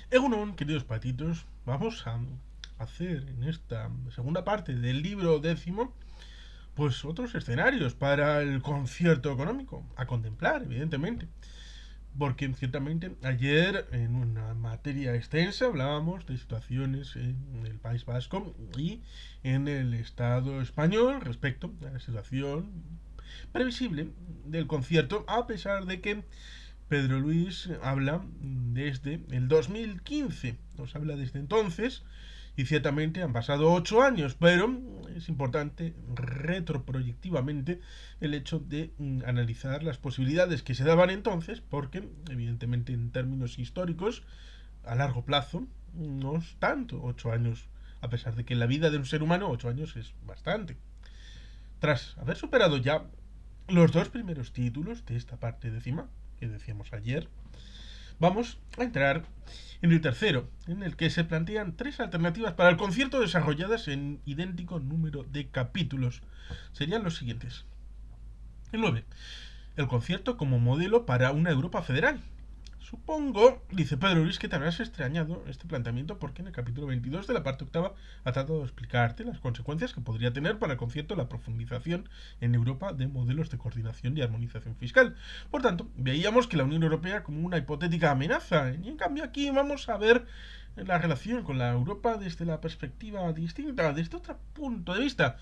Egunon, queridos patitos, vamos a hacer en esta segunda parte del libro décimo, pues otros escenarios para el concierto económico, a contemplar, evidentemente. Porque ciertamente ayer en una materia extensa hablábamos de situaciones en el País Vasco y en el Estado español respecto a la situación previsible del concierto, a pesar de que Pedro Luis habla desde el 2015, nos habla desde entonces, y ciertamente han pasado 8 años, pero es importante retroproyectivamente el hecho de analizar las posibilidades que se daban entonces, porque evidentemente en términos históricos, a largo plazo, no es tanto 8 años, a pesar de que en la vida de un ser humano 8 años es bastante. Tras haber superado ya los dos primeros títulos de esta parte décima, que decíamos ayer, vamos a entrar en el tercero, en el que se plantean tres alternativas para el concierto desarrolladas en idéntico número de capítulos. Serían los siguientes. El 9. El concierto como modelo para una Europa federal. Supongo, dice Pedro Luis, que te habrás extrañado este planteamiento porque en el capítulo 22 de la parte octava ha tratado de explicarte las consecuencias que podría tener para el concierto la profundización en Europa de modelos de coordinación y armonización fiscal. Por tanto, veíamos que la Unión Europea como una hipotética amenaza, y en cambio aquí vamos a ver la relación con la Europa desde la perspectiva distinta, desde otro punto de vista.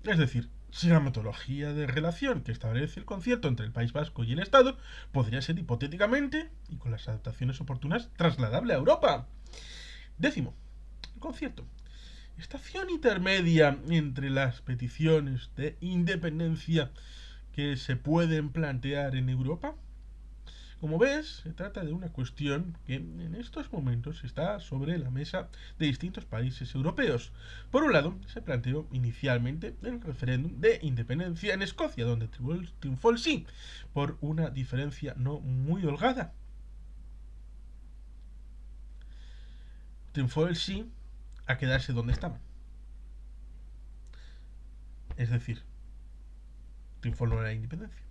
Es decir, si la metodología de relación que establece el concierto entre el País Vasco y el Estado podría ser hipotéticamente, y con las adaptaciones oportunas, trasladable a Europa. Décimo, el concierto. Estación intermedia entre las peticiones de independencia que se pueden plantear en Europa. Como ves, se trata de una cuestión que en estos momentos está sobre la mesa de distintos países europeos. Por un lado, se planteó inicialmente el referéndum de independencia en Escocia, donde triunfó el sí, por una diferencia no muy holgada. Triunfó el sí a quedarse donde estaban. Es decir, triunfó la independencia.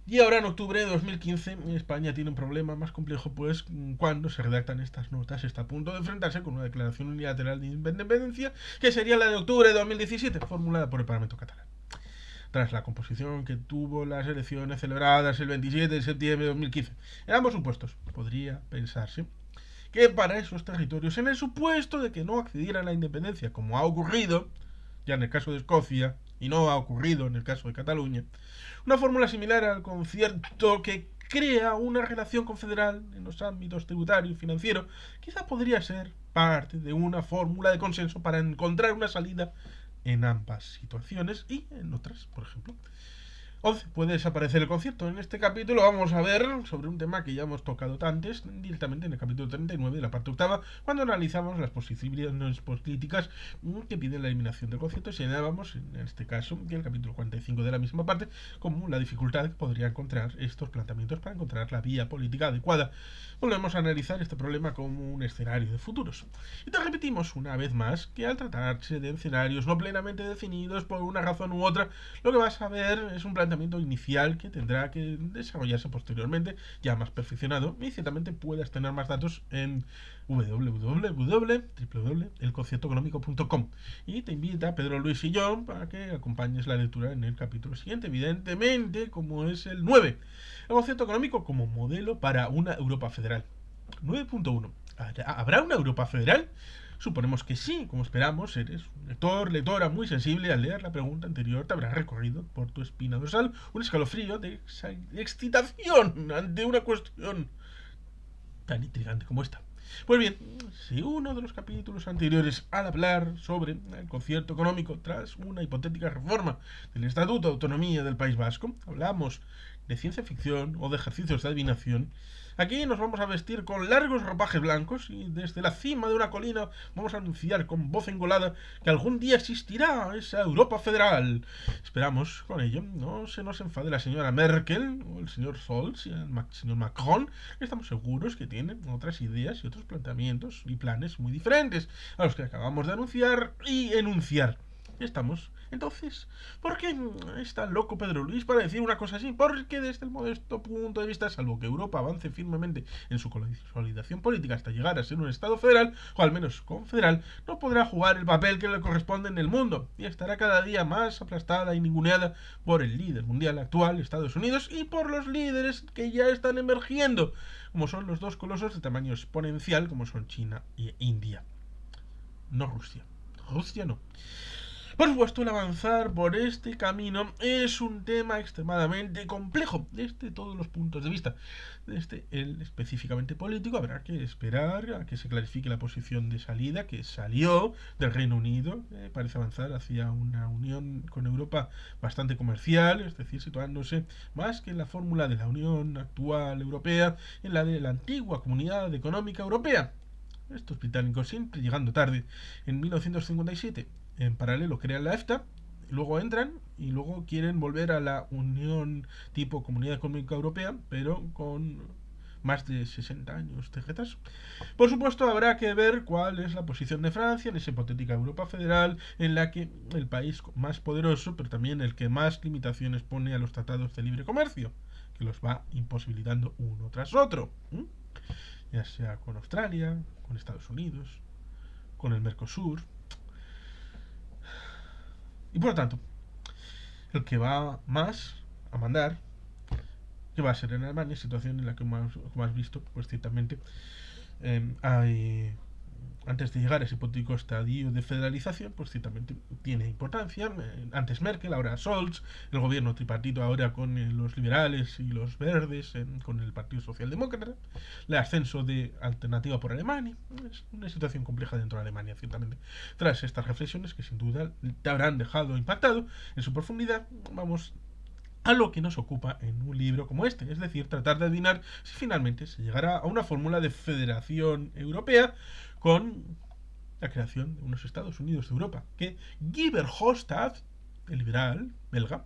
Y ahora en octubre de 2015 España tiene un problema más complejo, pues cuando se redactan estas notas está a punto de enfrentarse con una declaración unilateral de independencia que sería la de octubre de 2017, formulada por el Parlamento catalán. Tras la composición que tuvo las elecciones celebradas el 27 de septiembre de 2015. En ambos supuestos, podría pensarse que para esos territorios, en el supuesto de que no accedieran a la independencia, como ha ocurrido ya en el caso de Escocia y no ha ocurrido en el caso de Cataluña, una fórmula similar al concierto que crea una relación confederal en los ámbitos tributario y financiero, quizá podría ser parte de una fórmula de consenso para encontrar una salida en ambas situaciones y en otras, por ejemplo. 11. Puede desaparecer el concierto. En este capítulo vamos a ver sobre un tema que ya hemos tocado antes, directamente en el capítulo 39 de la parte octava, cuando analizamos las posibilidades políticas que piden la eliminación del concierto y señalábamos, en este caso, que el capítulo 45 de la misma parte, como la dificultad que podría encontrar estos planteamientos para encontrar la vía política adecuada. Volvemos a analizar este problema como un escenario de futuros. Y te repetimos una vez más que al tratarse de escenarios no plenamente definidos por una razón u otra, lo que vas a ver es un planteamiento inicial que tendrá que desarrollarse posteriormente, ya más perfeccionado, y ciertamente puedas tener más datos en www.elconciertoeconómico.com. Y te invita Pedro Luis y yo para que acompañes la lectura en el capítulo siguiente, evidentemente, como es el 9. El concierto económico como modelo para una Europa federal. 9.1. ¿Habrá una Europa federal? Suponemos que sí, como esperamos, eres un lectora muy sensible. Al leer la pregunta anterior te habrá recorrido por tu espina dorsal un escalofrío de excitación ante una cuestión tan intrigante como esta. Pues bien, si uno de los capítulos anteriores, al hablar sobre el concierto económico tras una hipotética reforma del Estatuto de Autonomía del País Vasco, hablamos de ciencia ficción o de ejercicios de adivinación, aquí nos vamos a vestir con largos ropajes blancos y desde la cima de una colina vamos a anunciar con voz engolada que algún día existirá esa Europa federal. Esperamos con ello no se nos enfade la señora Merkel o el señor Scholz y el señor Macron. Estamos seguros que tienen otras ideas y otros planteamientos y planes muy diferentes a los que acabamos de anunciar y enunciar. estamos. Entonces, ¿por qué es tan loco Pedro Luis para decir una cosa así? Porque desde el modesto punto de vista, salvo que Europa avance firmemente en su consolidación política hasta llegar a ser un Estado federal, o al menos confederal, no podrá jugar el papel que le corresponde en el mundo, y estará cada día más aplastada y ninguneada por el líder mundial actual, Estados Unidos, y por los líderes que ya están emergiendo, como son los dos colosos de tamaño exponencial, como son China y India. No Rusia. Rusia no. Por supuesto, el avanzar por este camino es un tema extremadamente complejo desde todos los puntos de vista. Desde el específicamente político, habrá que esperar a que se clarifique la posición de salida que salió del Reino Unido. Parece avanzar hacia una unión con Europa bastante comercial, es decir, situándose más que en la fórmula de la Unión actual europea, en la de la antigua Comunidad Económica Europea. Estos británicos siempre llegando tarde. En 1957, en paralelo, crean la EFTA, luego entran y luego quieren volver a la Unión tipo Comunidad Económica Europea, pero con más de 60 años de retraso. Por supuesto, habrá que ver cuál es la posición de Francia en esa hipotética Europa federal, en la que el país más poderoso, pero también el que más limitaciones pone a los tratados de libre comercio, que los va imposibilitando uno tras otro. Ya sea con Australia, con Estados Unidos, con el Mercosur. Y por lo tanto, el que va más a mandar, que va a ser en Alemania, situación en la que, como has visto, pues ciertamente hay antes de llegar a ese hipotético estadio de federalización, pues ciertamente tiene importancia. Antes Merkel, ahora Scholz, el gobierno tripartito ahora con los liberales y los verdes, con el Partido Socialdemócrata, el ascenso de Alternativa por Alemania. Es una situación compleja dentro de Alemania, ciertamente. Tras estas reflexiones, que sin duda te habrán dejado impactado en su profundidad, vamos a lo que nos ocupa en un libro como este, es decir, tratar de adivinar si finalmente se llegará a una fórmula de federación europea con la creación de unos Estados Unidos de Europa, que Guy Verhofstadt, el liberal belga,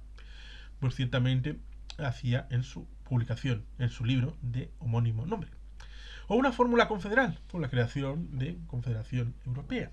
pues ciertamente hacía en su publicación, en su libro de homónimo nombre. O una fórmula confederal, con la creación de Confederación Europea.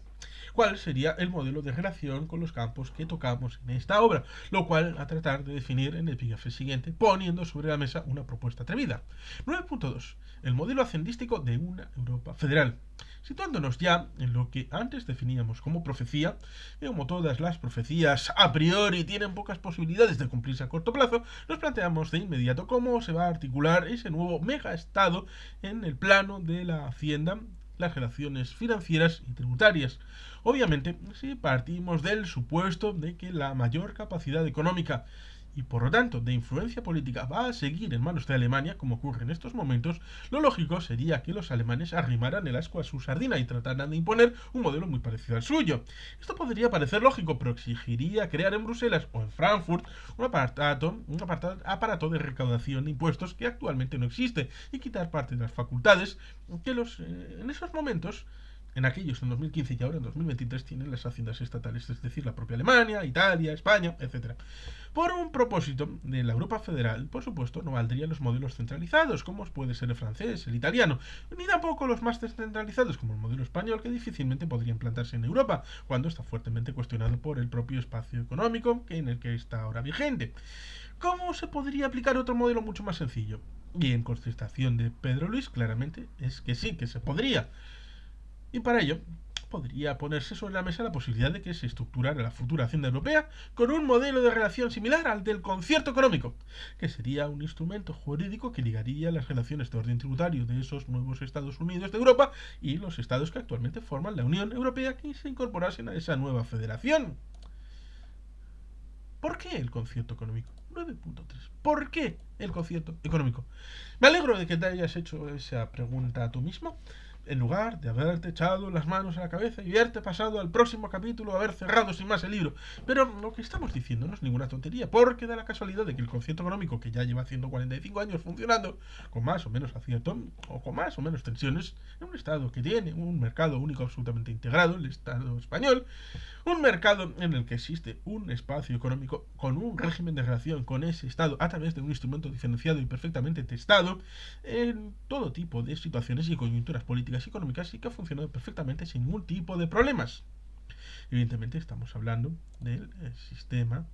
¿Cuál sería el modelo de relación con los campos que tocamos en esta obra? Lo cual a tratar de definir en el epígrafe siguiente, poniendo sobre la mesa una propuesta atrevida. 9.2. El modelo hacendístico de una Europa federal. Situándonos ya en lo que antes definíamos como profecía, y como todas las profecías a priori tienen pocas posibilidades de cumplirse a corto plazo, nos planteamos de inmediato cómo se va a articular ese nuevo mega estado en el plano de la hacienda, las relaciones financieras y tributarias. Obviamente, si partimos del supuesto de que la mayor capacidad económica y por lo tanto de influencia política va a seguir en manos de Alemania, como ocurre en estos momentos, lo lógico sería que los alemanes arrimaran el ascua a su sardina y trataran de imponer un modelo muy parecido al suyo. Esto podría parecer lógico, pero exigiría crear en Bruselas o en Frankfurt un aparato de recaudación de impuestos que actualmente no existe y quitar parte de las facultades que en esos momentos en aquellos en 2015 y ahora en 2023 tienen las haciendas estatales, es decir, la propia Alemania, Italia, España, etc. Por un propósito de la Europa federal, por supuesto, no valdrían los modelos centralizados, como puede ser el francés, el italiano, ni tampoco los más descentralizados, como el modelo español, que difícilmente podría implantarse en Europa, cuando está fuertemente cuestionado por el propio espacio económico en el que está ahora vigente. ¿Cómo se podría aplicar otro modelo mucho más sencillo? Y en contestación de Pedro Luis, claramente es que sí, que se podría. Y para ello, podría ponerse sobre la mesa la posibilidad de que se estructurara la futura Hacienda Europea con un modelo de relación similar al del concierto económico, que sería un instrumento jurídico que ligaría las relaciones de orden tributario de esos nuevos Estados Unidos de Europa y los estados que actualmente forman la Unión Europea que se incorporasen a esa nueva federación. ¿Por qué el concierto económico? 9.3. ¿Por qué el concierto económico? Me alegro de que te hayas hecho esa pregunta tú mismo, en lugar de haberte echado las manos a la cabeza y haberte pasado al próximo capítulo, haber cerrado sin más el libro. Pero lo que estamos diciendo no es ninguna tontería, porque da la casualidad de que el concierto económico, que ya lleva 145 años funcionando, con más o menos acierto, o con más o menos tensiones, en un estado que tiene un mercado único absolutamente integrado, el Estado español, un mercado en el que existe un espacio económico con un régimen de relación con ese Estado a través de un instrumento diferenciado y perfectamente testado en todo tipo de situaciones y coyunturas políticas y económicas y que ha funcionado perfectamente sin ningún tipo de problemas. Evidentemente estamos hablando del sistema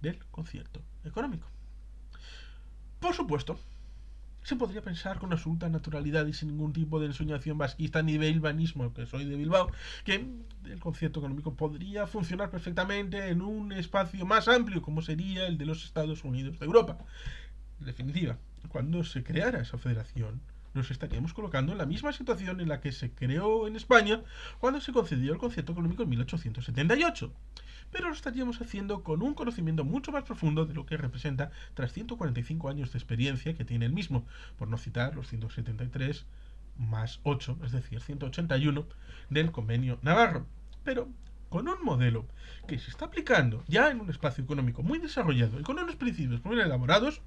del concierto económico. Por supuesto, se podría pensar con absoluta naturalidad y sin ningún tipo de ensoñación vasquista ni bilbanismo, que soy de Bilbao, que el concierto económico podría funcionar perfectamente en un espacio más amplio como sería el de los Estados Unidos de Europa. En definitiva, cuando se creara esa federación, nos estaríamos colocando en la misma situación en la que se creó en España cuando se concedió el concierto económico en 1878. Pero lo estaríamos haciendo con un conocimiento mucho más profundo de lo que representa tras 145 años de experiencia que tiene el mismo, por no citar los 173 más 8, es decir, 181 del Convenio Navarro. Pero con un modelo que se está aplicando ya en un espacio económico muy desarrollado y con unos principios muy elaborados,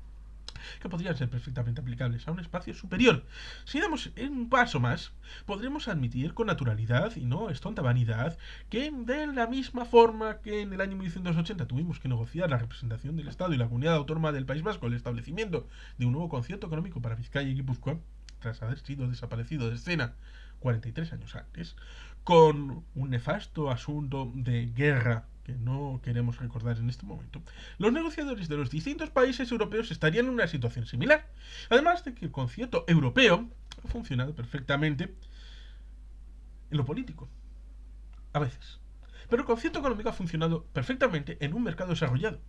que podrían ser perfectamente aplicables a un espacio superior. Si damos un paso más, podremos admitir con naturalidad, y no es tonta vanidad, que de la misma forma que en el año 1980 tuvimos que negociar la representación del Estado y la Comunidad Autónoma del País Vasco, el establecimiento de un nuevo concierto económico para Vizcaya y Guipúzcoa, tras haber sido desaparecido de escena 43 años antes, con un nefasto asunto de guerra que no queremos recordar en este momento, los negociadores de los distintos países europeos estarían en una situación similar. Además de que el concierto europeo ha funcionado perfectamente en lo político, a veces. Pero el concierto económico ha funcionado perfectamente en un mercado desarrollado.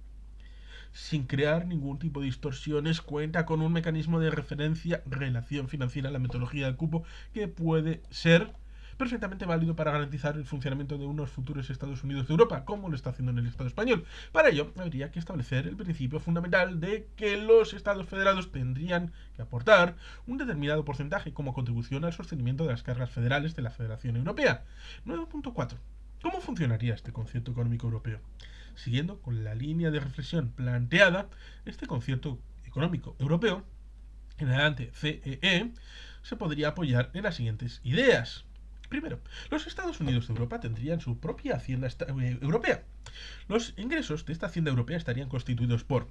Sin crear ningún tipo de distorsiones, cuenta con un mecanismo de referencia, relación financiera, la metodología del cupo, que puede ser perfectamente válido para garantizar el funcionamiento de unos futuros Estados Unidos de Europa, como lo está haciendo en el Estado español. Para ello, habría que establecer el principio fundamental de que los Estados federados tendrían que aportar un determinado porcentaje como contribución al sostenimiento de las cargas federales de la Federación Europea. 9.4. ¿Cómo funcionaría este concierto económico europeo? Siguiendo con la línea de reflexión planteada, este concierto económico europeo, en adelante CEE, se podría apoyar en las siguientes ideas. Primero, los Estados Unidos de Europa tendrían su propia hacienda europea. Los ingresos de esta hacienda europea estarían constituidos por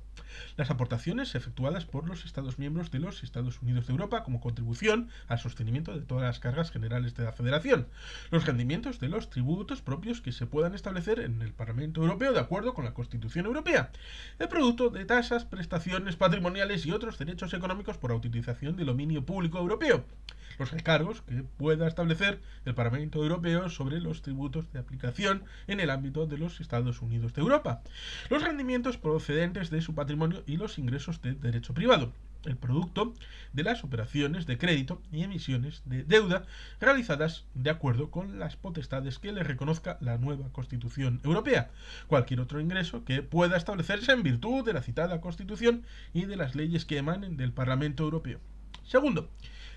las aportaciones efectuadas por los Estados miembros de los Estados Unidos de Europa como contribución al sostenimiento de todas las cargas generales de la Federación, los rendimientos de los tributos propios que se puedan establecer en el Parlamento Europeo de acuerdo con la Constitución Europea, el producto de tasas, prestaciones patrimoniales y otros derechos económicos por utilización del dominio público europeo, los recargos que pueda establecer el Parlamento Europeo sobre los tributos de aplicación en el ámbito de los Estados Unidos de Europa, los rendimientos procedentes de su patrimonio y los ingresos de derecho privado, el producto de las operaciones de crédito y emisiones de deuda realizadas de acuerdo con las potestades que le reconozca la nueva Constitución Europea, cualquier otro ingreso que pueda establecerse en virtud de la citada Constitución y de las leyes que emanen del Parlamento Europeo. Segundo,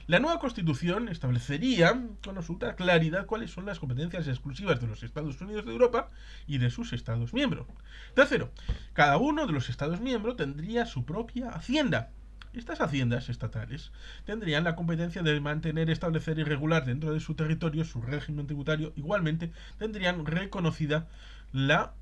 la nueva Constitución establecería con absoluta claridad cuáles son las competencias exclusivas de los Estados Unidos de Europa y de sus Estados miembros. Tercero, cada uno de los Estados miembros tendría su propia hacienda. Estas haciendas estatales tendrían la competencia de mantener, establecer y regular dentro de su territorio su régimen tributario. Igualmente tendrían reconocida la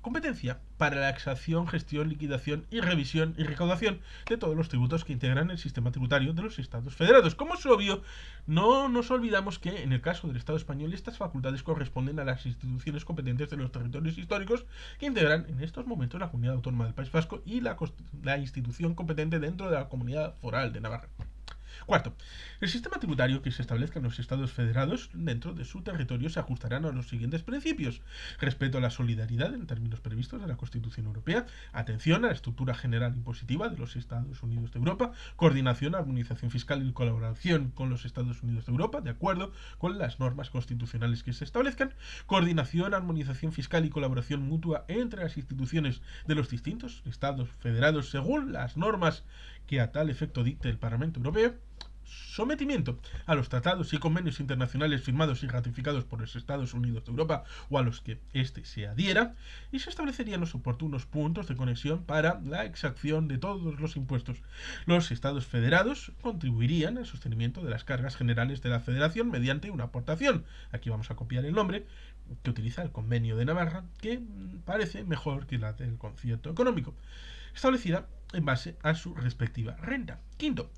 competencia para la exacción, gestión, liquidación y revisión y recaudación de todos los tributos que integran el sistema tributario de los Estados federados. Como es obvio, no nos olvidamos que en el caso del Estado español estas facultades corresponden a las instituciones competentes de los territorios históricos que integran en estos momentos la Comunidad Autónoma del País Vasco y la institución competente dentro de la Comunidad Foral de Navarra. Cuarto, el sistema tributario que se establezca en los Estados federados dentro de su territorio se ajustarán a los siguientes principios: respeto a la solidaridad en términos previstos de la Constitución Europea, atención a la estructura general impositiva de los Estados Unidos de Europa, coordinación, armonización fiscal y colaboración con los Estados Unidos de Europa, de acuerdo con las normas constitucionales que se establezcan, coordinación, armonización fiscal y colaboración mutua entre las instituciones de los distintos Estados federados según las normas que a tal efecto dicte el Parlamento Europeo, sometimiento a los tratados y convenios internacionales firmados y ratificados por los Estados Unidos de Europa o a los que éste se adhiera, y se establecerían los oportunos puntos de conexión para la exacción de todos los impuestos. Los Estados federados contribuirían al sostenimiento de las cargas generales de la Federación mediante una aportación. Aquí vamos a copiar el nombre que utiliza el Convenio de Navarra, que parece mejor que la del concierto económico, establecida en base a su respectiva renta. Quinto,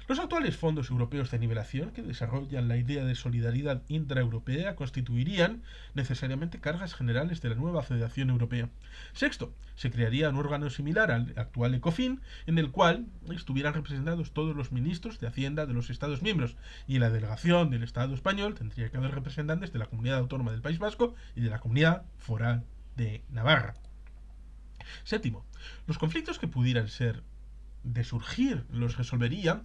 Los actuales fondos europeos de nivelación, que desarrollan la idea de solidaridad intraeuropea, constituirían necesariamente cargas generales de la nueva Federación Europea. Sexto, se crearía un órgano similar al actual ECOFIN, en el cual estuvieran representados todos los ministros de Hacienda de los Estados miembros, y en la delegación del Estado español tendría que haber representantes de la Comunidad Autónoma del País Vasco y de la Comunidad Foral de Navarra. Séptimo, los conflictos que pudieran ser de surgir los resolvería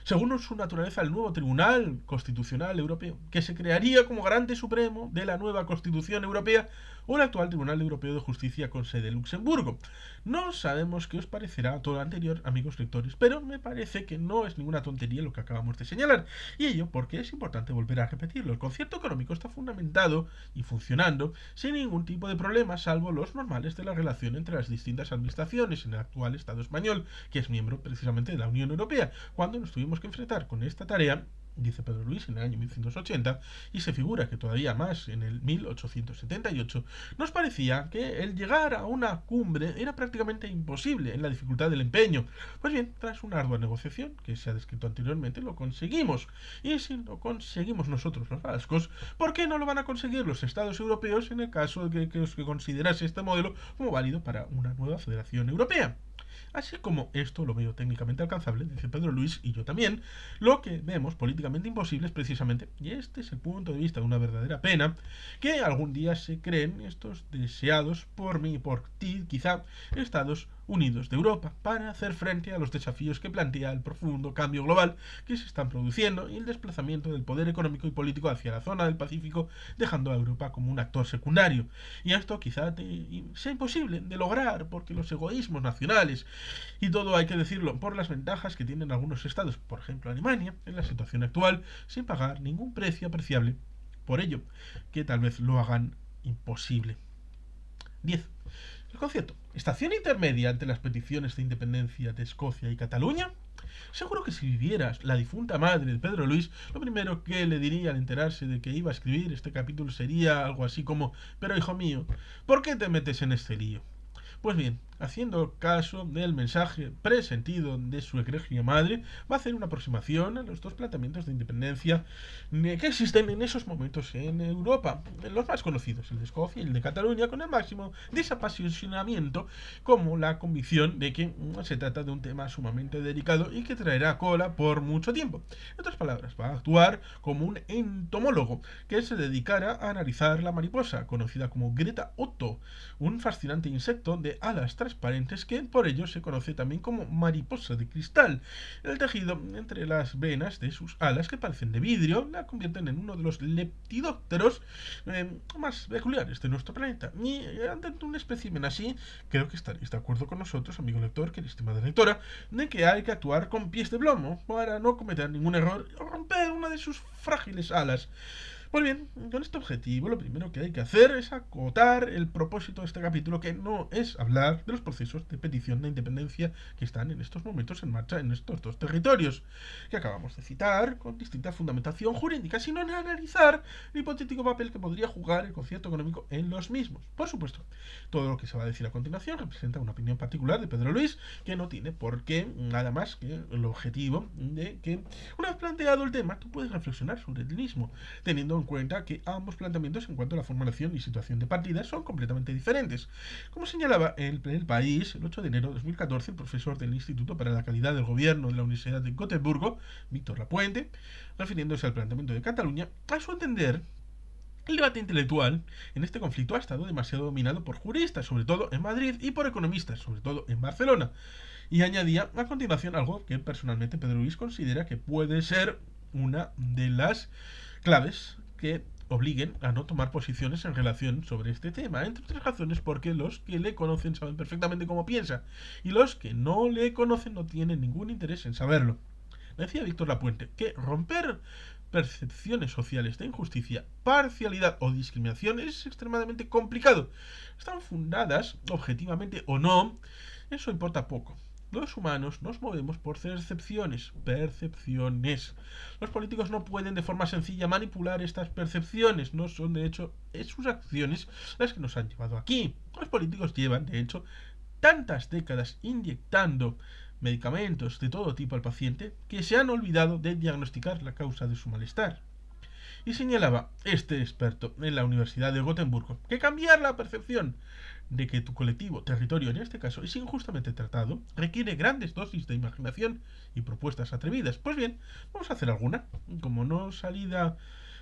según su naturaleza, el nuevo Tribunal Constitucional Europeo, que se crearía como garante supremo de la nueva Constitución Europea o el actual Tribunal Europeo de Justicia con sede en Luxemburgo. No sabemos qué os parecerá todo lo anterior, amigos lectores, pero me parece que no es ninguna tontería lo que acabamos de señalar. Y ello porque es importante volver a repetirlo. El concierto económico está fundamentado y funcionando sin ningún tipo de problema, salvo los normales de la relación entre las distintas administraciones en el actual Estado español, que es miembro precisamente de la Unión Europea. Cuando nos tuvimos que enfrentar con esta tarea, dice Pedro Luis en el año 1980, y se figura que todavía más en el 1878, nos parecía que el llegar a una cumbre era prácticamente imposible en la dificultad del empeño. Pues bien, tras una ardua negociación, que se ha descrito anteriormente, lo conseguimos. Y si lo conseguimos nosotros los vascos, ¿por qué no lo van a conseguir los estados europeos en el caso de que considerase este modelo como válido para una nueva federación europea? Así como esto lo veo técnicamente alcanzable, dice Pedro Luis, y yo también, lo que vemos políticamente imposible es precisamente, y este es el punto de vista de una verdadera pena, que algún día se creen estos deseados por mí y por ti, quizá, Estados Unidos de Europa, para hacer frente a los desafíos que plantea el profundo cambio global que se están produciendo y el desplazamiento del poder económico y político hacia la zona del Pacífico, dejando a Europa como un actor secundario. Y esto quizá sea imposible de lograr porque los egoísmos nacionales y todo hay que decirlo por las ventajas que tienen algunos estados, por ejemplo Alemania, en la situación actual, sin pagar ningún precio apreciable por ello, que tal vez lo hagan imposible. 10. El concierto. ¿Estación intermedia ante las peticiones de independencia de Escocia y Cataluña? Seguro que si vivieras la difunta madre de Pedro Luis, lo primero que le diría al enterarse de que iba a escribir este capítulo sería algo así como: pero hijo mío, ¿por qué te metes en este lío? Pues bien, haciendo caso del mensaje presentido de su egregia madre, va a hacer una aproximación a los dos planteamientos de independencia que existen en esos momentos en Europa, los más conocidos, el de Escocia y el de Cataluña, con el máximo desapasionamiento, como la convicción de que se trata de un tema sumamente delicado y que traerá cola por mucho tiempo. En otras palabras, va a actuar como un entomólogo que se dedicara a analizar la mariposa, conocida como Greta Otto, un fascinante insecto de alas transparentes que por ello se conoce también como mariposa de cristal. El tejido entre las venas de sus alas, que parecen de vidrio, la convierten en uno de los lepidópteros más peculiares de nuestro planeta. Y ante un espécimen así, creo que estaréis de acuerdo con nosotros, amigo lector, que estimada lectora, de que hay que actuar con pies de plomo para no cometer ningún error o romper una de sus frágiles alas. Pues bien, con este objetivo lo primero que hay que hacer es acotar el propósito de este capítulo, que no es hablar de los procesos de petición de independencia que están en estos momentos en marcha en estos dos territorios que acabamos de citar con distinta fundamentación jurídica, sino en analizar el hipotético papel que podría jugar el concierto económico en los mismos. Por supuesto, todo lo que se va a decir a continuación representa una opinión particular de Pedro Luis, que no tiene por qué nada más que el objetivo de que, una vez planteado el tema, tú puedes reflexionar sobre el mismo, teniendo en cuenta que ambos planteamientos en cuanto a la formulación y situación de partida son completamente diferentes. Como señalaba en El País, el 8 de enero de 2014, el profesor del Instituto para la Calidad del Gobierno de la Universidad de Gotemburgo, Víctor Lapuente, refiriéndose al planteamiento de Cataluña, a su entender, el debate intelectual en este conflicto ha estado demasiado dominado por juristas, sobre todo en Madrid, y por economistas, sobre todo en Barcelona. Y añadía a continuación algo que personalmente Pedro Luis considera que puede ser una de las claves que obliguen a no tomar posiciones en relación sobre este tema, entre otras razones porque los que le conocen saben perfectamente cómo piensa y los que no le conocen no tienen ningún interés en saberlo. Decía Víctor Lapuente que romper percepciones sociales de injusticia, parcialidad o discriminación es extremadamente complicado. Están fundadas, objetivamente o no, eso importa poco. Los humanos nos movemos por percepciones. Los políticos no pueden de forma sencilla manipular estas percepciones, no son de hecho sus acciones las que nos han llevado aquí. Los políticos llevan de hecho tantas décadas inyectando medicamentos de todo tipo al paciente que se han olvidado de diagnosticar la causa de su malestar. Y señalaba este experto en la Universidad de Gotemburgo que cambiar la percepción de que tu colectivo, territorio en este caso, es injustamente tratado, requiere grandes dosis de imaginación y propuestas atrevidas. Pues bien, vamos a hacer alguna. Como no salida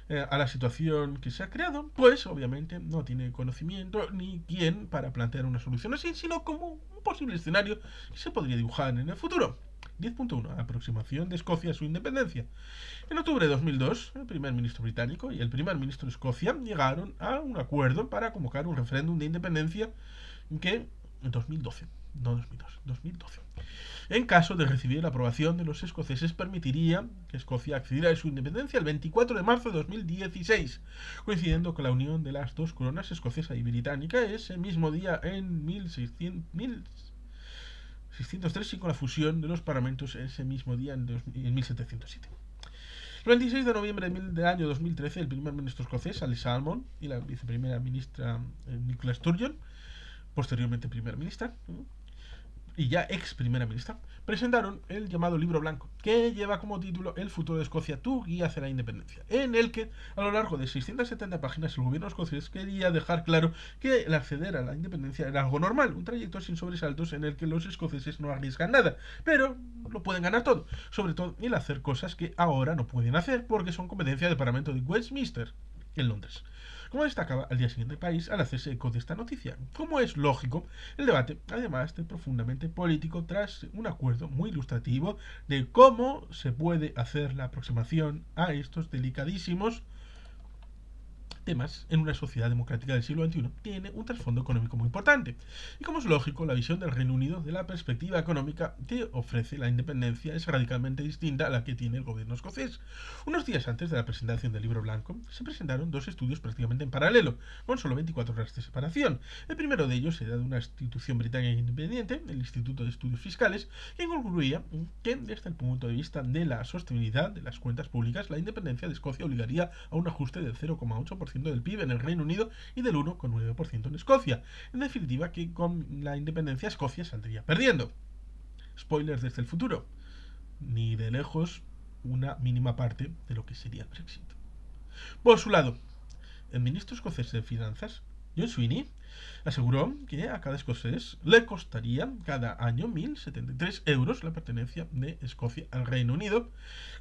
a la situación que se ha creado, pues obviamente no tiene conocimiento ni quién para plantear una solución así, sino como un posible escenario que se podría dibujar en el futuro. 10.1. Aproximación de Escocia a su independencia. En octubre de 2002, el primer ministro británico y el primer ministro de Escocia llegaron a un acuerdo para convocar un referéndum de independencia que en 2012, no 2002, 2012. En caso de recibir la aprobación de los escoceses, permitiría que Escocia accediera a su independencia el 24 de marzo de 2016, coincidiendo con la unión de las dos coronas escocesa y británica ese mismo día en 1603 y con la fusión de los parlamentos ese mismo día en 1707. El 26 de noviembre del año 2013, el primer ministro escocés, Alice Salmond, y la viceprimera ministra Nicola Sturgeon, posteriormente primera ministra, y ya ex primera ministra, presentaron el llamado Libro Blanco, que lleva como título El futuro de Escocia, tu guía hacia la independencia, en el que a lo largo de 670 páginas el gobierno escocés quería dejar claro que el acceder a la independencia era algo normal, un trayecto sin sobresaltos en el que los escoceses no arriesgan nada, pero lo pueden ganar todo, sobre todo el hacer cosas que ahora no pueden hacer porque son competencia del Parlamento de Westminster, en Londres. Como destacaba al día siguiente el país al hacerse eco de esta noticia. Como es lógico, el debate, además de profundamente político, tras un acuerdo muy ilustrativo de cómo se puede hacer la aproximación a estos delicadísimos temas en una sociedad democrática del siglo XXI tiene un trasfondo económico muy importante. Y como es lógico, la visión del Reino Unido de la perspectiva económica que ofrece la independencia es radicalmente distinta a la que tiene el gobierno escocés. Unos días antes de la presentación del libro blanco, se presentaron dos estudios prácticamente en paralelo, con solo 24 horas de separación. El primero de ellos era de una institución británica independiente, el Instituto de Estudios Fiscales, que concluía que desde el punto de vista de la sostenibilidad de las cuentas públicas, la independencia de Escocia obligaría a un ajuste del 0,8% del PIB en el Reino Unido y del 1,9% en Escocia. En definitiva, que con la independencia Escocia saldría perdiendo. Spoilers desde el futuro. Ni de lejos una mínima parte de lo que sería el Brexit. Por su lado, el ministro escocés de Finanzas, John Sweeney, aseguró que a cada escocés le costaría cada año 1.073 euros la pertenencia de Escocia al Reino Unido,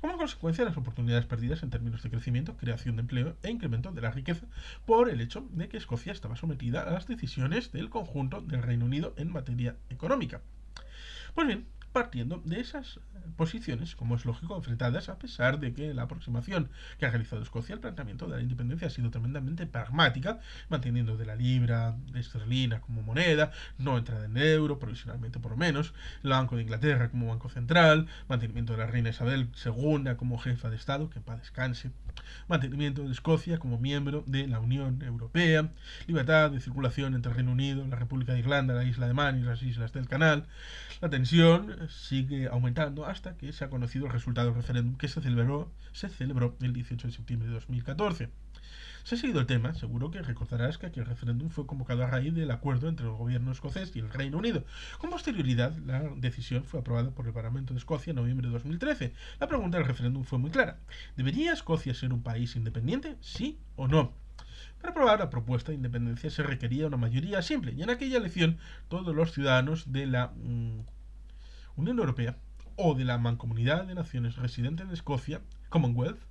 como consecuencia de las oportunidades perdidas en términos de crecimiento, creación de empleo e incremento de la riqueza por el hecho de que Escocia estaba sometida a las decisiones del conjunto del Reino Unido en materia económica. Pues bien, partiendo de esas posiciones, como es lógico, enfrentadas, a pesar de que la aproximación que ha realizado Escocia al planteamiento de la independencia ha sido tremendamente pragmática, manteniendo de la libra de esterlina como moneda, no entrada en el euro, provisionalmente por lo menos, el Banco de Inglaterra como banco central, mantenimiento de la reina Isabel II como jefa de Estado, que en paz descanse, mantenimiento de Escocia como miembro de la Unión Europea, libertad de circulación entre el Reino Unido, la República de Irlanda, la isla de Man y las islas del Canal. La tensión sigue aumentando hasta que se ha conocido el resultado del referéndum que se celebró el 18 de septiembre de 2014. Si has seguido el tema, seguro que recordarás que aquel referéndum fue convocado a raíz del acuerdo entre el gobierno escocés y el Reino Unido. Con posterioridad, la decisión fue aprobada por el Parlamento de Escocia en noviembre de 2013. La pregunta del referéndum fue muy clara. ¿Debería Escocia ser un país independiente? ¿Sí o no? Para aprobar la propuesta de independencia se requería una mayoría simple, y en aquella elección todos los ciudadanos de la Unión Europea o de la Mancomunidad de Naciones residentes en Escocia, Commonwealth,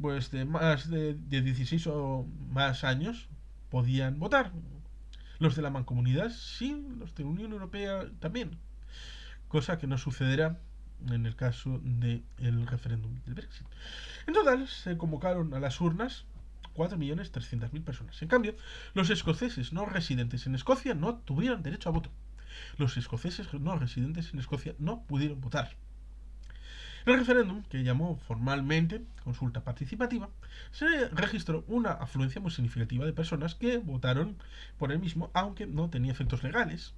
pues de más de 16 o más años podían votar. Los de la Mancomunidad sí, los de la Unión Europea también. Cosa que no sucederá en el caso del referéndum del Brexit. En total se convocaron a las urnas 4.300.000 personas. En cambio, los escoceses no residentes en Escocia no tuvieron derecho a voto. Los escoceses no residentes en Escocia no pudieron votar. El referéndum, que llamó formalmente consulta participativa, se registró una afluencia muy significativa de personas que votaron por el mismo, aunque no tenía efectos legales.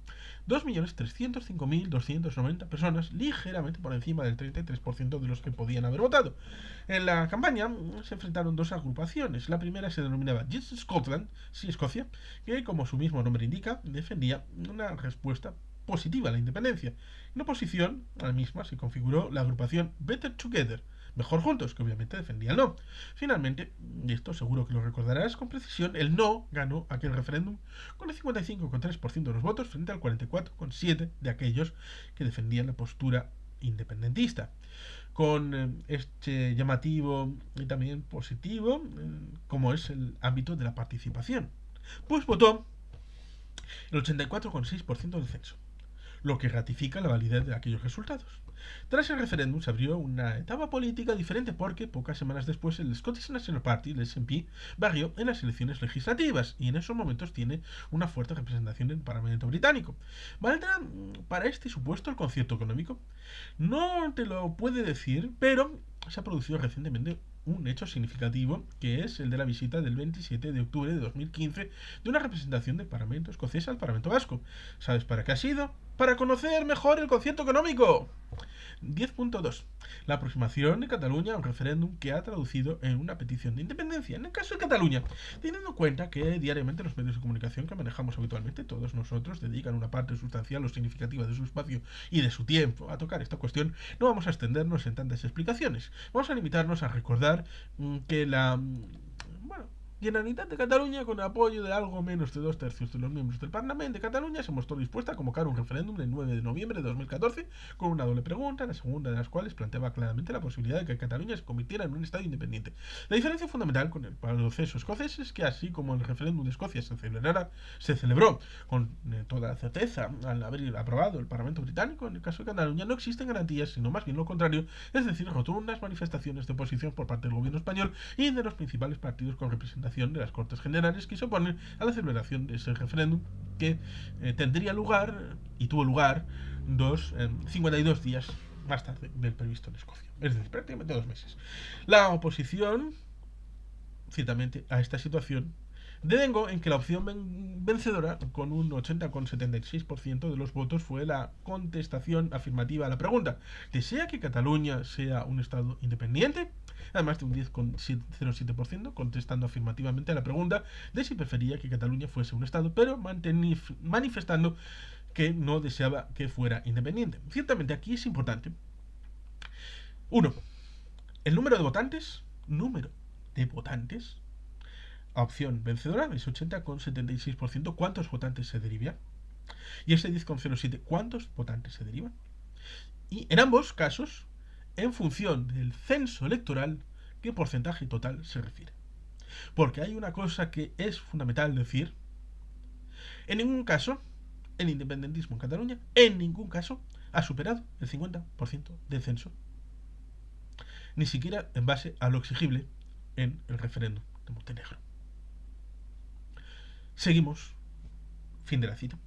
2.305.290 personas, ligeramente por encima del 33% de los que podían haber votado. En la campaña se enfrentaron dos agrupaciones. La primera se denominaba Yes Scotland, sí Escocia, que como su mismo nombre indica, defendía una respuesta positiva a la independencia. En oposición a la misma se configuró la agrupación Better Together, mejor juntos, que obviamente defendía el no. Finalmente, y esto seguro que lo recordarás con precisión, el no ganó aquel referéndum con el 55,3% de los votos frente al 44,7% de aquellos que defendían la postura independentista. Con este llamativo y también positivo, como es el ámbito de la participación. Pues votó el 84,6% del censo, lo que ratifica la validez de aquellos resultados. Tras el referéndum se abrió una etapa política diferente porque pocas semanas después el Scottish National Party, el SNP, barrió en las elecciones legislativas y en esos momentos tiene una fuerte representación en el Parlamento británico. ¿Valdrá para este supuesto el concierto económico? No te lo puede decir, pero se ha producido recientemente un hecho significativo, que es el de la visita del 27 de octubre de 2015 de una representación del Parlamento escocés al Parlamento vasco. ¿Sabes para qué ha sido? Para conocer mejor el concierto económico. 10.2. La aproximación de Cataluña a un referéndum que ha traducido en una petición de independencia. En el caso de Cataluña, teniendo en cuenta que diariamente los medios de comunicación que manejamos habitualmente, todos nosotros dedican una parte sustancial o significativa de su espacio y de su tiempo a tocar esta cuestión, no vamos a extendernos en tantas explicaciones. Vamos a limitarnos a recordar que la Generalitat de Cataluña, con el apoyo de algo menos de 2/3 de los miembros del Parlamento de Cataluña, se mostró dispuesta a convocar un referéndum el 9 de noviembre de 2014 con una doble pregunta, la segunda de las cuales planteaba claramente la posibilidad de que Cataluña se convirtiera en un Estado independiente. La diferencia fundamental con el proceso escocés es que, así como el referéndum de Escocia se celebró con toda certeza al haber aprobado el Parlamento británico, en el caso de Cataluña no existen garantías, sino más bien lo contrario, es decir, rotundas manifestaciones de oposición por parte del gobierno español y de los principales partidos con representación de las Cortes Generales que se oponen a la celebración de ese referéndum que tendría lugar y tuvo lugar 52 días más tarde del previsto en Escocia, es decir, prácticamente 2 meses. La oposición, ciertamente, a esta situación devengó en que la opción vencedora, con un 80,76% de los votos, fue la contestación afirmativa a la pregunta: ¿desea que Cataluña sea un Estado independiente? Además de un 10,07% contestando afirmativamente a la pregunta de si prefería que Cataluña fuese un Estado, pero manifestando que no deseaba que fuera independiente. Ciertamente aquí es importante 1. El número de votantes. Opción vencedora es 80,76%. ¿Cuántos votantes se derivan? Y ese 10,07%, ¿cuántos votantes se derivan? Y en ambos casos, en función del censo electoral, ¿qué porcentaje total se refiere? Porque hay una cosa que es fundamental decir: en ningún caso el independentismo en Cataluña, en ningún caso, ha superado el 50% del censo, ni siquiera en base a lo exigible en el referéndum de Montenegro. Seguimos. Fin de la cita.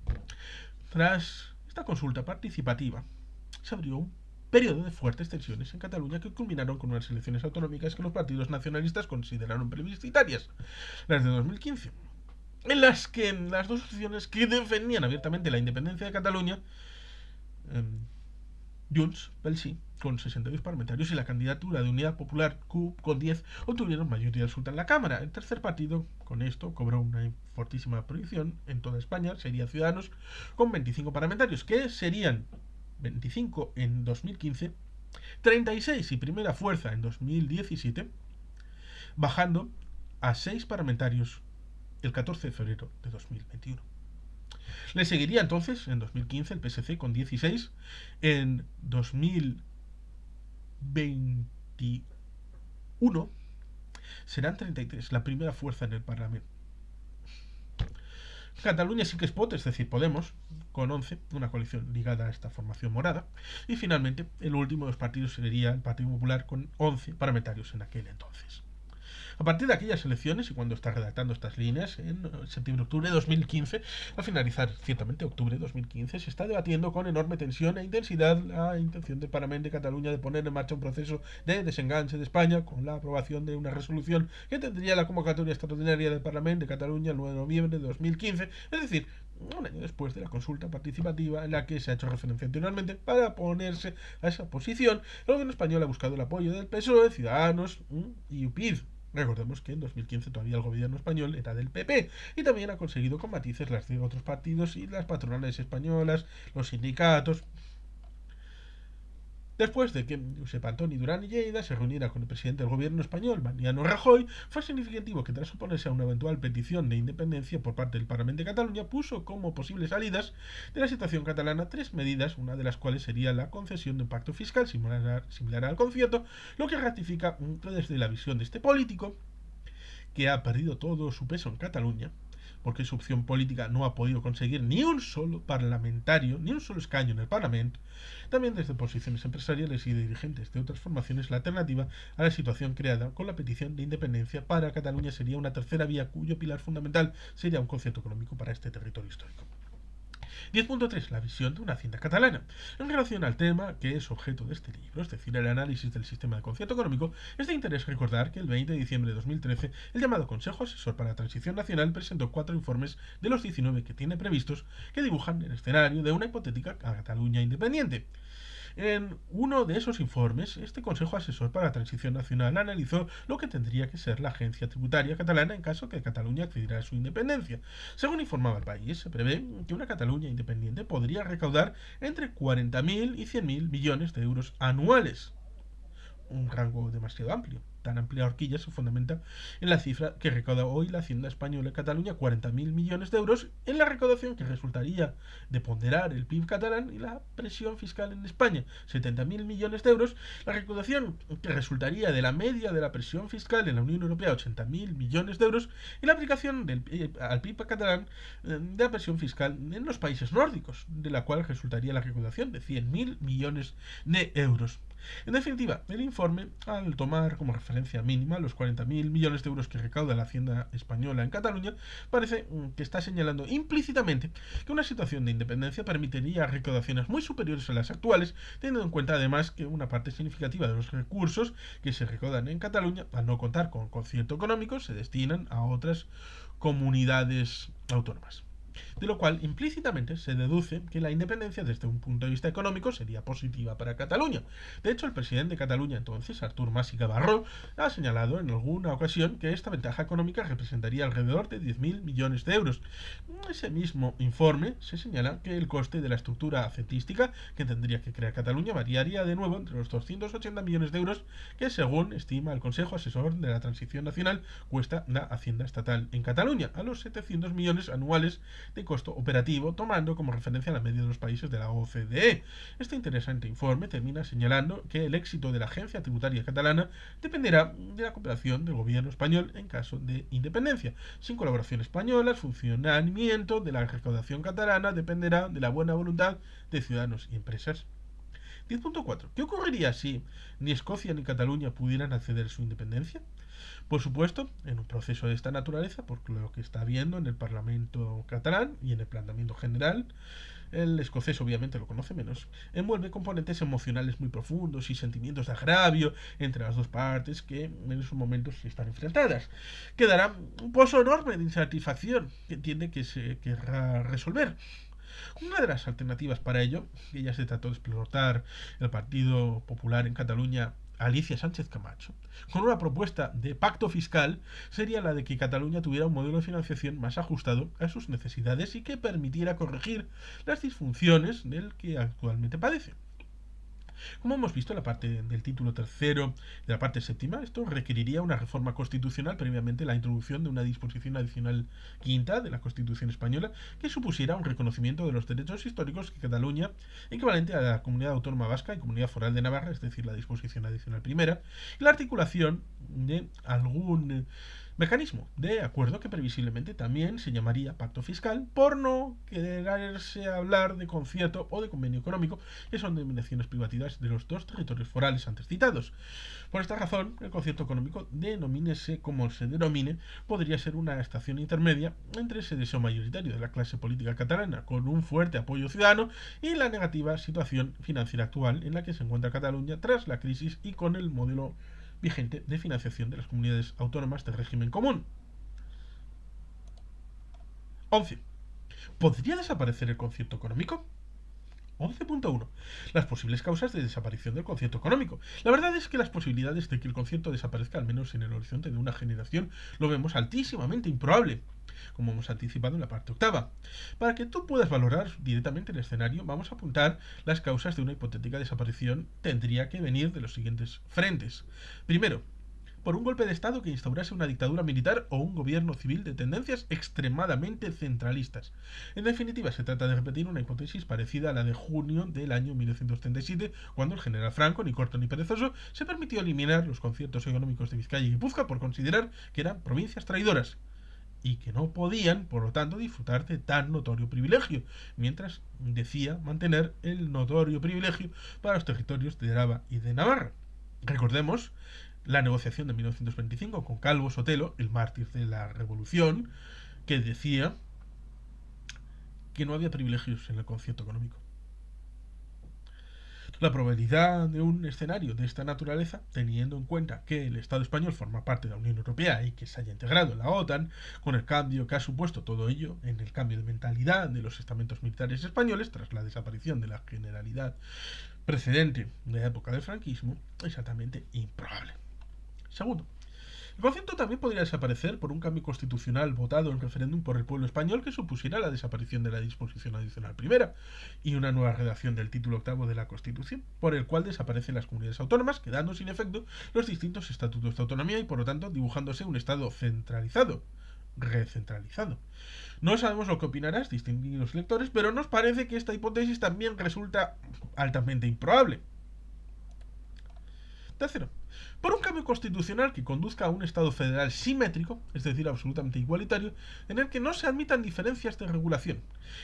Tras esta consulta participativa, se abrió un periodo de fuertes tensiones en Cataluña que culminaron con unas elecciones autonómicas que los partidos nacionalistas consideraron plebiscitarias, las de 2015, en las que las dos opciones que defendían abiertamente la independencia de Cataluña, Junts pel Sí, con 62 parlamentarios, y la candidatura de Unidad Popular, CUP, con 10, obtuvieron mayoría absoluta en la Cámara. El tercer partido, con esto, cobró una fortísima proyección en toda España, sería Ciudadanos, con 25 parlamentarios, que serían 25 en 2015, 36 y primera fuerza en 2017, bajando a 6 parlamentarios el 14 de febrero de 2021. Le seguiría entonces en 2015 el PSC con 16, en 2021 serán 33, la primera fuerza en el Parlamento. Cataluña sí que es POT, es decir, Podemos, con 11, una coalición ligada a esta formación morada. Y finalmente, el último de los partidos sería el Partido Popular, con 11 parlamentarios en aquel entonces. A partir de aquellas elecciones, y cuando está redactando estas líneas, en septiembre-octubre de 2015, al finalizar ciertamente octubre de 2015, se está debatiendo con enorme tensión e intensidad la intención del Parlamento de Cataluña de poner en marcha un proceso de desenganche de España con la aprobación de una resolución que tendría la convocatoria extraordinaria del Parlamento de Cataluña el 9 de noviembre de 2015, es decir, un año después de la consulta participativa en la que se ha hecho referencia anteriormente. Para oponerse a esa posición, el gobierno español ha buscado el apoyo del PSOE, Ciudadanos y UPyD. Recordemos que en 2015 todavía el gobierno español era del PP y también ha conseguido con matices las de otros partidos y las patronales españolas, los sindicatos. Después de que Josep Antoni Duran y Lleida se reuniera con el presidente del gobierno español, Mariano Rajoy, fue significativo que tras oponerse a una eventual petición de independencia por parte del Parlamento de Cataluña, puso como posibles salidas de la situación catalana tres medidas, una de las cuales sería la concesión de un pacto fiscal similar al concierto, lo que ratifica que desde la visión de este político, que ha perdido todo su peso en Cataluña, porque su opción política no ha podido conseguir ni un solo parlamentario, ni un solo escaño en el Parlamento, también desde posiciones empresariales y dirigentes de otras formaciones, la alternativa a la situación creada con la petición de independencia para Cataluña sería una tercera vía cuyo pilar fundamental sería un concierto económico para este territorio histórico. 10.3. La visión de una hacienda catalana. En relación al tema que es objeto de este libro, es decir, el análisis del sistema de concierto económico, es de interés recordar que el 20 de diciembre de 2013 el llamado Consejo Asesor para la Transición Nacional presentó 4 informes de los 19 que tiene previstos que dibujan el escenario de una hipotética Cataluña independiente. En uno de esos informes, este Consejo Asesor para la Transición Nacional analizó lo que tendría que ser la agencia tributaria catalana en caso que Cataluña accediera a su independencia. Según informaba el país, se prevé que una Cataluña independiente podría recaudar entre 40.000 y 100.000 millones de euros anuales, un rango demasiado amplio. Tan amplia horquilla se fundamenta en la cifra que recauda hoy la Hacienda Española en Cataluña, 40.000 millones de euros, en la recaudación que resultaría de ponderar el PIB catalán y la presión fiscal en España, 70.000 millones de euros, la recaudación que resultaría de la media de la presión fiscal en la Unión Europea, 80.000 millones de euros, y la aplicación al PIB catalán de la presión fiscal en los países nórdicos, de la cual resultaría la recaudación de 100.000 millones de euros. En definitiva, el informe, al tomar como referencia mínima los 40.000 millones de euros que recauda la Hacienda española en Cataluña, parece que está señalando implícitamente que una situación de independencia permitiría recaudaciones muy superiores a las actuales, teniendo en cuenta además que una parte significativa de los recursos que se recaudan en Cataluña, al no contar con concierto económico, se destinan a otras comunidades autónomas. De lo cual implícitamente se deduce que la independencia desde un punto de vista económico sería positiva para Cataluña. De hecho, el presidente de Cataluña entonces, Artur Mas i Gavarró, ha señalado en alguna ocasión que esta ventaja económica representaría alrededor de 10.000 millones de euros. En ese mismo informe se señala que el coste de la estructura hacendística que tendría que crear Cataluña variaría de nuevo entre los 280 millones de euros que, según estima el Consejo Asesor de la Transición Nacional, cuesta la Hacienda Estatal en Cataluña, a los 700 millones anuales de costo operativo, tomando como referencia la media de los países de la OCDE. Este interesante informe termina señalando que el éxito de la agencia tributaria catalana dependerá de la cooperación del gobierno español en caso de independencia. Sin colaboración española, el funcionamiento de la recaudación catalana dependerá de la buena voluntad de ciudadanos y empresas. 10.4. ¿Qué ocurriría si ni Escocia ni Cataluña pudieran acceder a su independencia? Por supuesto, en un proceso de esta naturaleza, por lo que está viendo en el Parlamento catalán y en el planteamiento general, el escocés obviamente lo conoce menos, envuelve componentes emocionales muy profundos y sentimientos de agravio entre las dos partes que en esos momentos están enfrentadas. Quedará un pozo enorme de insatisfacción que entiende que se querrá resolver. Una de las alternativas para ello, que ya se trató de explotar el Partido Popular en Cataluña, Alicia Sánchez Camacho, con una propuesta de pacto fiscal, sería la de que Cataluña tuviera un modelo de financiación más ajustado a sus necesidades y que permitiera corregir las disfunciones del que actualmente padece. Como hemos visto en la parte del título tercero de la parte séptima, esto requeriría una reforma constitucional, previamente la introducción de una disposición adicional quinta de la Constitución española que supusiera un reconocimiento de los derechos históricos que Cataluña, equivalente a la Comunidad Autónoma Vasca y Comunidad Foral de Navarra, es decir, la disposición adicional primera, y la articulación de algún mecanismo de acuerdo que previsiblemente también se llamaría pacto fiscal, por no quererse hablar de concierto o de convenio económico, que son denominaciones privativas de los dos territorios forales antes citados. Por esta razón, el concierto económico, denomínese como se denomine, podría ser una estación intermedia entre ese deseo mayoritario de la clase política catalana, con un fuerte apoyo ciudadano, y la negativa situación financiera actual en la que se encuentra Cataluña tras la crisis y con el modelo vigente de financiación de las comunidades autónomas del régimen común. 11. ¿Podría desaparecer el concierto económico? 11.1. Las posibles causas de desaparición del concierto económico. La verdad es que las posibilidades de que el concierto desaparezca, al menos en el horizonte de una generación, lo vemos altísimamente improbable, como hemos anticipado en la parte octava. Para que tú puedas valorar directamente el escenario, vamos a apuntar las causas de una hipotética desaparición. Tendría que venir de los siguientes frentes. Primero, por un golpe de Estado que instaurase una dictadura militar o un gobierno civil de tendencias extremadamente centralistas. En definitiva, se trata de repetir una hipótesis parecida a la de junio del año 1937, cuando el general Franco, ni corto ni perezoso, se permitió eliminar los conciertos económicos de Vizcaya y Guipúzcoa por considerar que eran provincias traidoras y que no podían, por lo tanto, disfrutar de tan notorio privilegio, mientras decía mantener el notorio privilegio para los territorios de Araba y de Navarra. Recordemos la negociación de 1925 con Calvo Sotelo, el mártir de la revolución, que decía que no había privilegios en el concierto económico. La probabilidad de un escenario de esta naturaleza, teniendo en cuenta que el Estado español forma parte de la Unión Europea y que se haya integrado en la OTAN, con el cambio que ha supuesto todo ello en el cambio de mentalidad de los estamentos militares españoles tras la desaparición de la Generalidad precedente de la época del franquismo, es altamente improbable. Segundo, el concierto también podría desaparecer por un cambio constitucional votado en referéndum por el pueblo español que supusiera la desaparición de la disposición adicional primera y una nueva redacción del título octavo de la Constitución, por el cual desaparecen las comunidades autónomas, quedando sin efecto los distintos estatutos de autonomía y por lo tanto dibujándose un Estado centralizado, recentralizado. No sabemos lo que opinarás, distinguidos lectores, pero nos parece que esta hipótesis también resulta altamente improbable. Tercero, por un cambio constitucional que conduzca a un Estado federal simétrico, es decir, absolutamente igualitario, en el que no se admitan diferencias de regulación.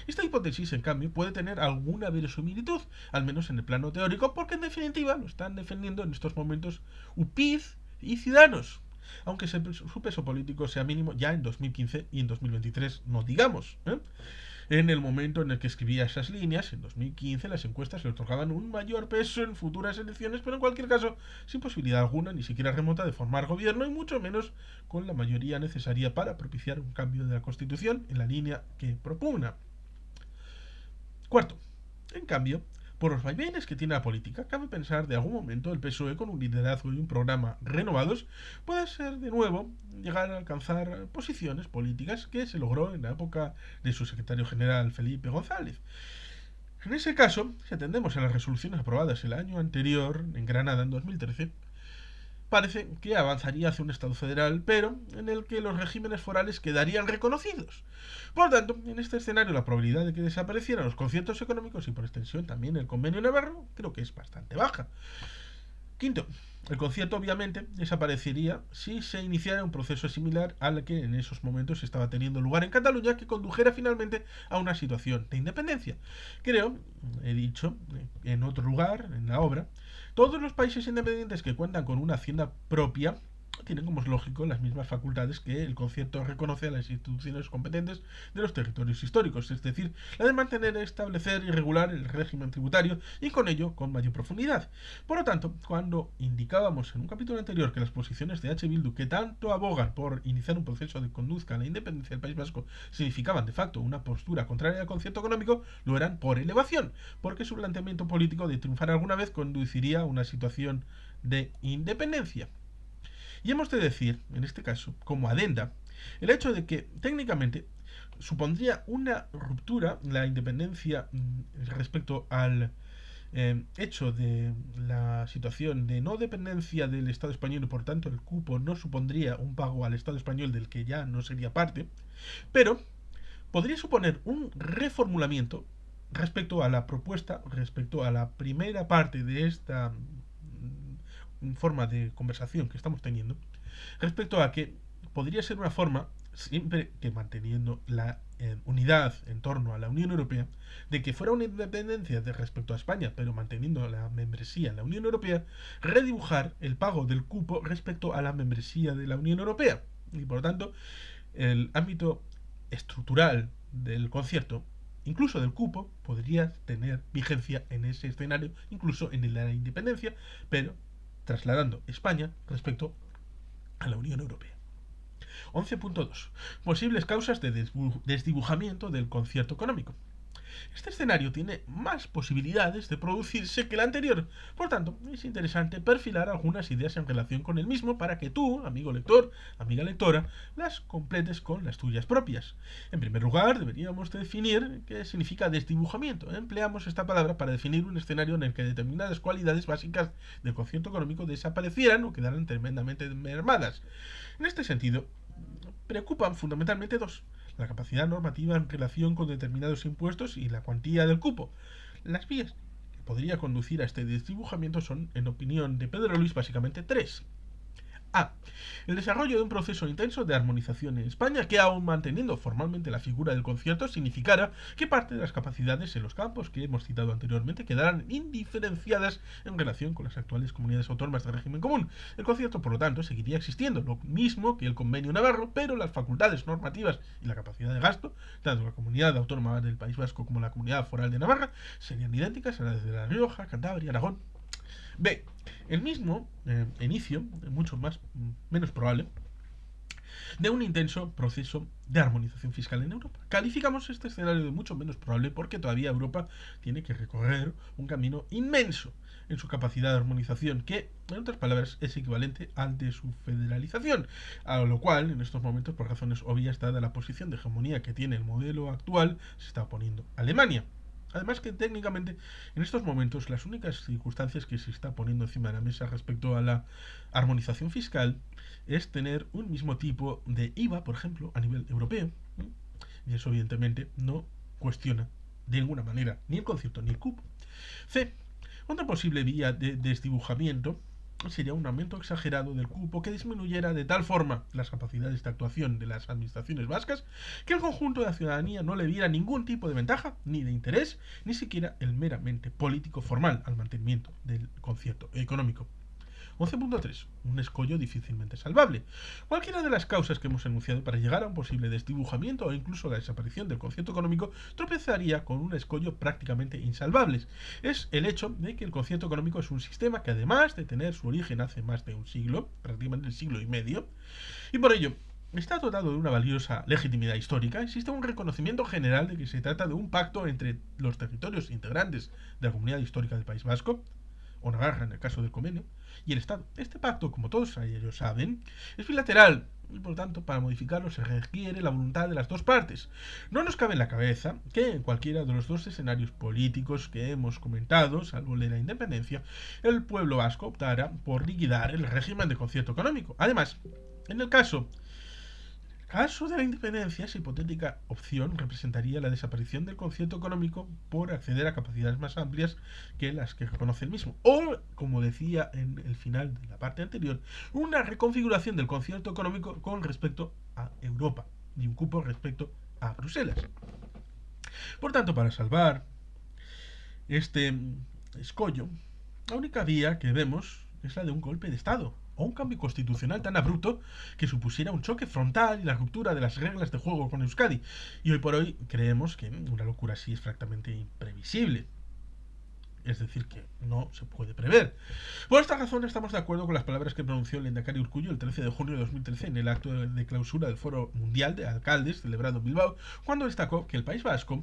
Esta hipótesis, en cambio, puede tener alguna verosimilitud, al menos en el plano teórico, porque en definitiva lo están defendiendo en estos momentos UPyD y Ciudadanos, aunque su peso político sea mínimo ya en 2015 y en 2023, no digamos. En el momento en el que escribía esas líneas, en 2015, las encuestas le otorgaban un mayor peso en futuras elecciones, pero en cualquier caso, sin posibilidad alguna, ni siquiera remota, de formar gobierno y mucho menos con la mayoría necesaria para propiciar un cambio de la Constitución en la línea que propugna. Cuarto, en cambio, por los vaivenes que tiene la política, cabe pensar de algún momento el PSOE con un liderazgo y un programa renovados puede ser de nuevo llegar a alcanzar posiciones políticas que se logró en la época de su secretario general Felipe González. En ese caso, si atendemos a las resoluciones aprobadas el año anterior en Granada en 2013, parece que avanzaría hacia un Estado federal, pero en el que los regímenes forales quedarían reconocidos. Por lo tanto, en este escenario la probabilidad de que desaparecieran los conciertos económicos y por extensión también el convenio navarro creo que es bastante baja. Quinto, el concierto obviamente desaparecería si se iniciara un proceso similar al que en esos momentos estaba teniendo lugar en Cataluña, que condujera finalmente a una situación de independencia. Creo, he dicho en otro lugar, en la obra, todos los países independientes que cuentan con una hacienda propia tienen, como es lógico, las mismas facultades que el concierto reconoce a las instituciones competentes de los territorios históricos, es decir, la de mantener, establecer y regular el régimen tributario y con ello con mayor profundidad. Por lo tanto, cuando indicábamos en un capítulo anterior que las posiciones de H. Bildu, que tanto abogan por iniciar un proceso de conduzca a la independencia del País Vasco, significaban de facto una postura contraria al concierto económico, lo eran por elevación, porque su planteamiento político de triunfar alguna vez conduciría a una situación de independencia. Y hemos de decir, en este caso, como adenda, el hecho de que técnicamente supondría una ruptura la independencia respecto al hecho de la situación de no dependencia del Estado español y por tanto el cupo no supondría un pago al Estado español del que ya no sería parte, pero podría suponer un reformulamiento respecto a la propuesta, respecto a la primera parte de esta forma de conversación que estamos teniendo, respecto a que podría ser una forma, siempre que manteniendo la unidad en torno a la Unión Europea, de que fuera una independencia de respecto a España, pero manteniendo la membresía en la Unión Europea, redibujar el pago del cupo respecto a la membresía de la Unión Europea. Y por lo tanto, el ámbito estructural del concierto, incluso del cupo, podría tener vigencia en ese escenario, incluso en la independencia, pero trasladando España respecto a la Unión Europea. 11.2. Posibles causas de desdibujamiento del concierto económico. Este escenario tiene más posibilidades de producirse que el anterior, por tanto, es interesante perfilar algunas ideas en relación con el mismo para que tú, amigo lector, amiga lectora, las completes con las tuyas propias. En primer lugar, deberíamos definir qué significa desdibujamiento. Empleamos esta palabra para definir un escenario en el que determinadas cualidades básicas del concierto económico desaparecieran o quedaran tremendamente mermadas. En este sentido, preocupan fundamentalmente dos: la capacidad normativa en relación con determinados impuestos y la cuantía del cupo. Las vías que podría conducir a este desdibujamiento son, en opinión de Pedro Luis, básicamente tres. A. El desarrollo de un proceso intenso de armonización en España que, aun manteniendo formalmente la figura del concierto, significara que parte de las capacidades en los campos que hemos citado anteriormente quedaran indiferenciadas en relación con las actuales comunidades autónomas de régimen común. El concierto, por lo tanto, seguiría existiendo, lo mismo que el convenio navarro, pero las facultades normativas y la capacidad de gasto, tanto la comunidad autónoma del País Vasco como la comunidad foral de Navarra, serían idénticas a las de La Rioja, Cantabria, Aragón. B. El mismo inicio, mucho menos probable, de un intenso proceso de armonización fiscal en Europa. Calificamos este escenario de mucho menos probable porque todavía Europa tiene que recorrer un camino inmenso en su capacidad de armonización, que, en otras palabras, es equivalente al de su federalización, a lo cual, en estos momentos, por razones obvias, dada la posición de hegemonía que tiene el modelo actual, se está oponiendo Alemania. Además que técnicamente en estos momentos las únicas circunstancias que se está poniendo encima de la mesa respecto a la armonización fiscal es tener un mismo tipo de IVA, por ejemplo, a nivel europeo. Y eso evidentemente no cuestiona de ninguna manera ni el concierto ni el cupo. C. Otra posible vía de desdibujamiento sería un aumento exagerado del cupo que disminuyera de tal forma las capacidades de actuación de las administraciones vascas que el conjunto de la ciudadanía no le viera ningún tipo de ventaja ni de interés, ni siquiera el meramente político formal al mantenimiento del concierto económico. 11.3. Un escollo difícilmente salvable. Cualquiera de las causas que hemos enunciado para llegar a un posible desdibujamiento o incluso la desaparición del concierto económico tropezaría con un escollo prácticamente insalvable. Es el hecho de que el concierto económico es un sistema que, además de tener su origen hace más de un siglo, prácticamente el siglo y medio, y por ello está dotado de una valiosa legitimidad histórica, existe un reconocimiento general de que se trata de un pacto entre los territorios integrantes de la comunidad histórica del País Vasco, o Navarra en el caso del convenio, y el Estado. Este pacto, como todos ellos saben, es bilateral y por tanto para modificarlo se requiere la voluntad de las dos partes. No nos cabe en la cabeza que en cualquiera de los dos escenarios políticos que hemos comentado, salvo el de la independencia, el pueblo vasco optara por liquidar el régimen de concierto económico. Además, en el caso de la independencia, esa hipotética opción representaría la desaparición del concierto económico por acceder a capacidades más amplias que las que reconoce el mismo. O, como decía en el final de la parte anterior, una reconfiguración del concierto económico con respecto a Europa y un cupo respecto a Bruselas. Por tanto, para salvar este escollo, la única vía que vemos es la de un golpe de Estado o un cambio constitucional tan abrupto que supusiera un choque frontal y la ruptura de las reglas de juego con Euskadi. Y hoy por hoy creemos que una locura así es francamente imprevisible. Es decir, que no se puede prever. Por esta razón estamos de acuerdo con las palabras que pronunció el Lehendakari Urkullu el 13 de junio de 2013 en el acto de clausura del Foro Mundial de Alcaldes celebrado en Bilbao, cuando destacó que el País Vasco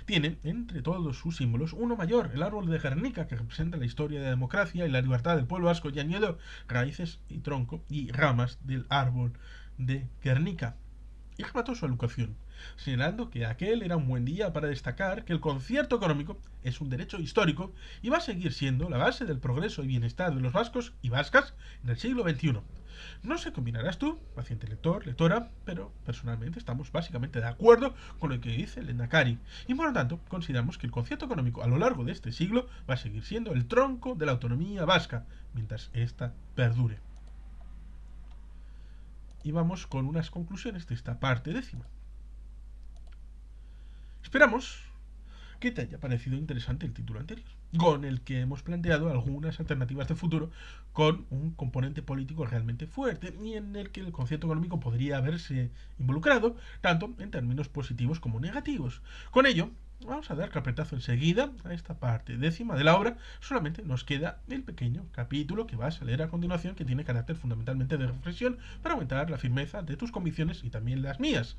tiene, entre todos sus símbolos, uno mayor, el árbol de Guernica, que representa la historia de la democracia y la libertad del pueblo vasco, y añadió raíces y tronco y ramas del árbol de Guernica. Y remató su alocución, señalando que aquel era un buen día para destacar que el concierto económico es un derecho histórico y va a seguir siendo la base del progreso y bienestar de los vascos y vascas en el siglo XXI. No sé qué opinarás tú, paciente lector, lectora, pero personalmente estamos básicamente de acuerdo con lo que dice el Lehendakari y por lo tanto consideramos que el concierto económico a lo largo de este siglo va a seguir siendo el tronco de la autonomía vasca mientras ésta perdure. Y vamos con unas conclusiones de esta parte décima. Esperamos que te haya parecido interesante el título anterior, con el que hemos planteado algunas alternativas de futuro con un componente político realmente fuerte y en el que el concierto económico podría haberse involucrado tanto en términos positivos como negativos. Con ello, vamos a dar carpetazo enseguida a esta parte décima de la obra. Solamente nos queda el pequeño capítulo que vas a leer a continuación, que tiene carácter fundamentalmente de reflexión para aumentar la firmeza de tus convicciones y también las mías.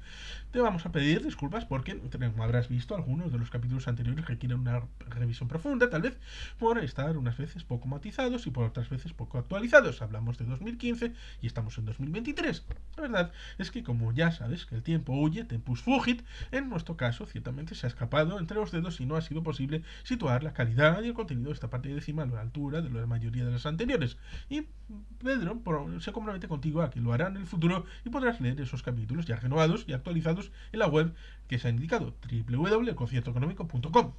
Te vamos a pedir disculpas porque, como habrás visto, algunos de los capítulos anteriores requieren una revisión profunda, tal vez por estar unas veces poco matizados y por otras veces poco actualizados. Hablamos de 2015 y estamos en 2023. La verdad es que, como ya sabes que el tiempo huye, tempus fugit, en nuestro caso ciertamente se ha escapado entre los dedos y no ha sido posible situar la calidad y el contenido de esta parte décima a la altura de la mayoría de las anteriores. Y Pedro se compromete contigo a que lo hará en el futuro y podrás leer esos capítulos ya renovados y actualizados en la web que se ha indicado, www.elconciertoeconómico.com.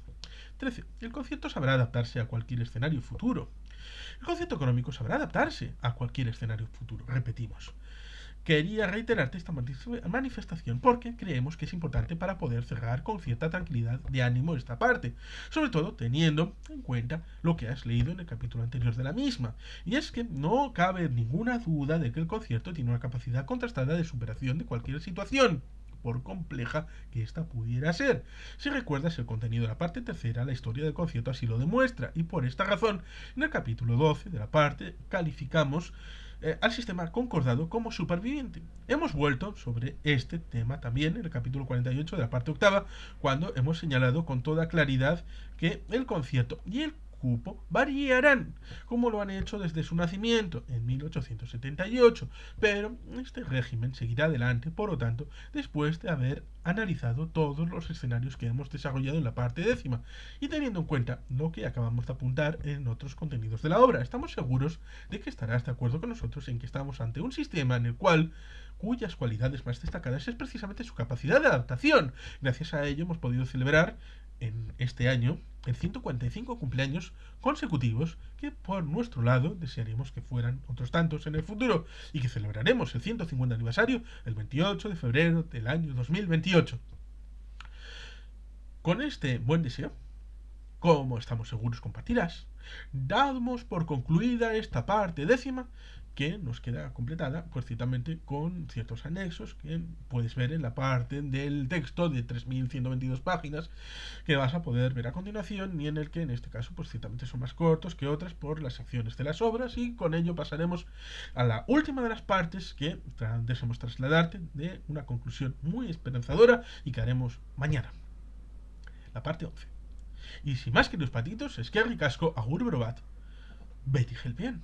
13. El concierto sabrá adaptarse a cualquier escenario futuro. El concierto económico sabrá adaptarse a cualquier escenario futuro. Repetimos. Quería reiterarte esta manifestación porque creemos que es importante para poder cerrar con cierta tranquilidad de ánimo esta parte, sobre todo teniendo en cuenta lo que has leído en el capítulo anterior de la misma, y es que no cabe ninguna duda de que el concierto tiene una capacidad contrastada de superación de cualquier situación, por compleja que ésta pudiera ser. Si recuerdas el contenido de la parte tercera, la historia del concierto así lo demuestra, y por esta razón, en el capítulo 12 de la parte calificamos al sistema concordado como superviviente. Hemos vuelto sobre este tema también en el capítulo 48 de la parte octava, cuando hemos señalado con toda claridad que el concierto y el cupo variarán, como lo han hecho desde su nacimiento en 1878, pero este régimen seguirá adelante, por lo tanto, después de haber analizado todos los escenarios que hemos desarrollado en la parte décima y teniendo en cuenta lo que acabamos de apuntar en otros contenidos de la obra. Estamos seguros de que estarás de acuerdo con nosotros en que estamos ante un sistema en el cual cuyas cualidades más destacadas es precisamente su capacidad de adaptación. Gracias a ello hemos podido celebrar en este año en 145 cumpleaños consecutivos que por nuestro lado desearíamos que fueran otros tantos en el futuro y que celebraremos el 150 aniversario el 28 de febrero del año 2028. Con este buen deseo, como estamos seguros compartirás, damos por concluida esta parte décima que nos queda completada pues ciertamente con ciertos anexos que puedes ver en la parte del texto de 3122 páginas que vas a poder ver a continuación y en el que en este caso pues ciertamente son más cortos que otras por las secciones de las obras y con ello pasaremos a la última de las partes que deseamos trasladarte de una conclusión muy esperanzadora y que haremos mañana, la parte 11. Y sin más queridos patitos, es que ricasco, agur brobat, Betty Helpien.